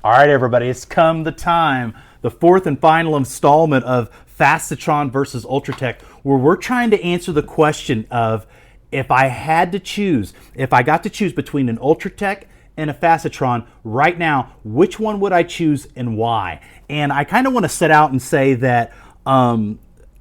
All right, everybody, it's come the time, the fourth and final installment of Facetron versus Ultratech, where we're trying to answer the question of if I had to choose, if I got to choose between an Ultratech and a Facetron right now, which one would I choose and why? And I kind of want to set out and say that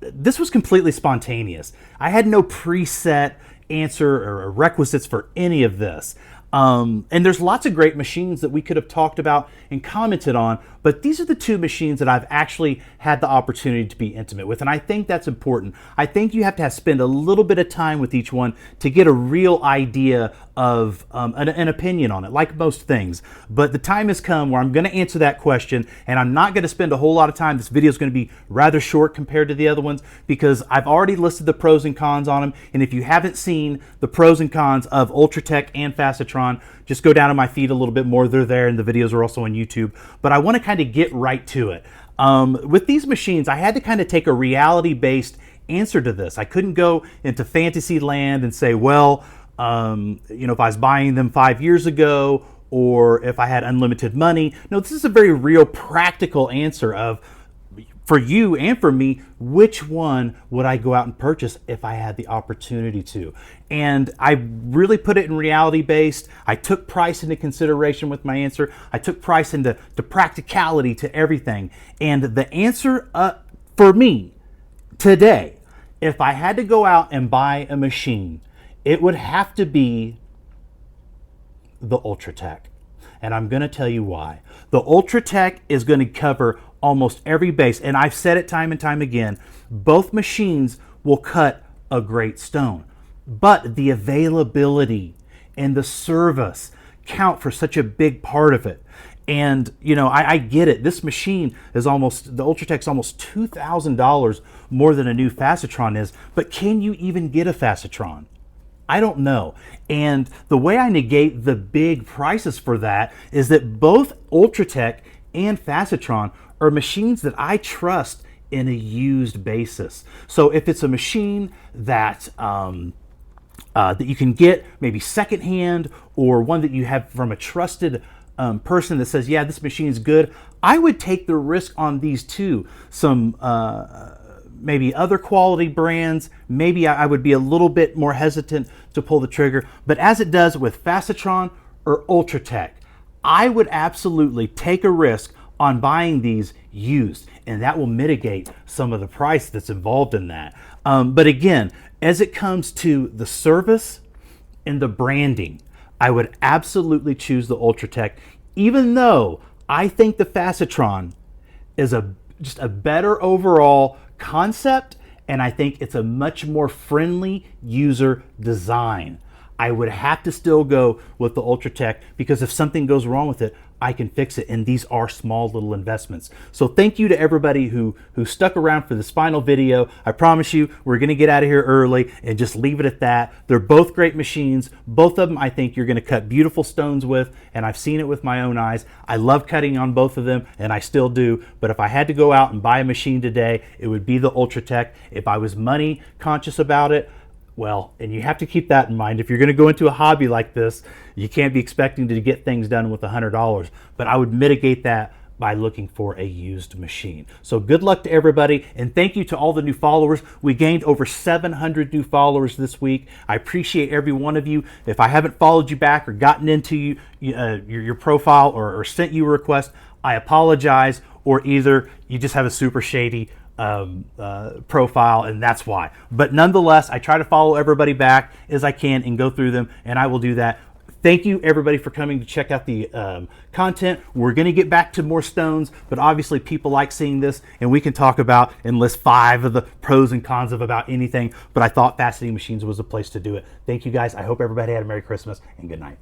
this was completely spontaneous. I had no preset answer or requisites for any of this. And there's lots of great machines that we could have talked about and commented on, but these are the two machines that I've actually had the opportunity to be intimate with, and I think that's important. I think you have to spend a little bit of time with each one to get a real idea of an opinion on it, like most things. But the time has come where I'm going to answer that question, and I'm not going to spend a whole lot of time. This video is going to be rather short compared to the other ones because I've already listed the pros and cons on them, and if you haven't seen the pros and cons of Ultratech and Facetron, just go down to my feed a little bit more. They're there, and the videos are also on YouTube. But I want to kind of get right to it. With these machines, I had to kind of take a reality-based answer to this. I couldn't go into fantasy land and say, well, if I was buying them 5 years ago or if I had unlimited money. No, this is a very real practical answer of, for you and for me, which one would I go out and purchase if I had the opportunity to? And I really put it in reality based. I took price into consideration with my answer. I took price into practicality to everything. And the answer for me today, if I had to go out and buy a machine, it would have to be the Ultratech. And I'm going to tell you why. The Ultratech is going to cover almost every base, and I've said it time and time again, both machines will cut a great stone, but the availability and the service count for such a big part of it. And I get it. This machine is the Ultratech's almost $2,000 more than a new Facetron is, but can you even get a Facetron? I don't know. And the way I negate the big prices for that is that both Ultratech and Facetron are machines that I trust in a used basis. So if it's a machine that that you can get maybe secondhand, or one that you have from a trusted person that says, yeah, this machine is good, I would take the risk on these two. Some maybe other quality brands, maybe I would be a little bit more hesitant to pull the trigger. But as it does with Facetron or Ultratech, I would absolutely take a risk on buying these used, and that will mitigate some of the price that's involved in that. But again, as it comes to the service and the branding, I would absolutely choose the Ultratech, even though I think the Facetron is just a better overall concept, and I think it's a much more friendly user design. I would have to still go with the Ultratech because if something goes wrong with it, I can fix it, and these are small little investments. So thank you to everybody who stuck around for this final video. I promise you we're going to get out of here early and just leave it at that. They're both great machines. Both of them I think you're going to cut beautiful stones with, and I've seen it with my own eyes. I love cutting on both of them, and I still do. But if I had to go out and buy a machine today, it would be the Ultratech. If I was money conscious about it, well, and you have to keep that in mind. If you're going to go into a hobby like this, you can't be expecting to get things done with $100. But I would mitigate that by looking for a used machine. So good luck to everybody, and thank you to all the new followers. We gained over 700 new followers this week. I appreciate every one of you. If I haven't followed you back or gotten into your profile or sent you a request, I apologize, or either you just have a super shady profile, and that's why. But nonetheless, I try to follow everybody back as I can and go through them, and I will do that. Thank you everybody for coming to check out the content. We're going to get back to more stones, but obviously people like seeing this, and we can talk about and list 5 of the pros and cons of about anything, but I thought faceting machines was the place to do it. Thank you guys. I hope everybody had a Merry Christmas and good night.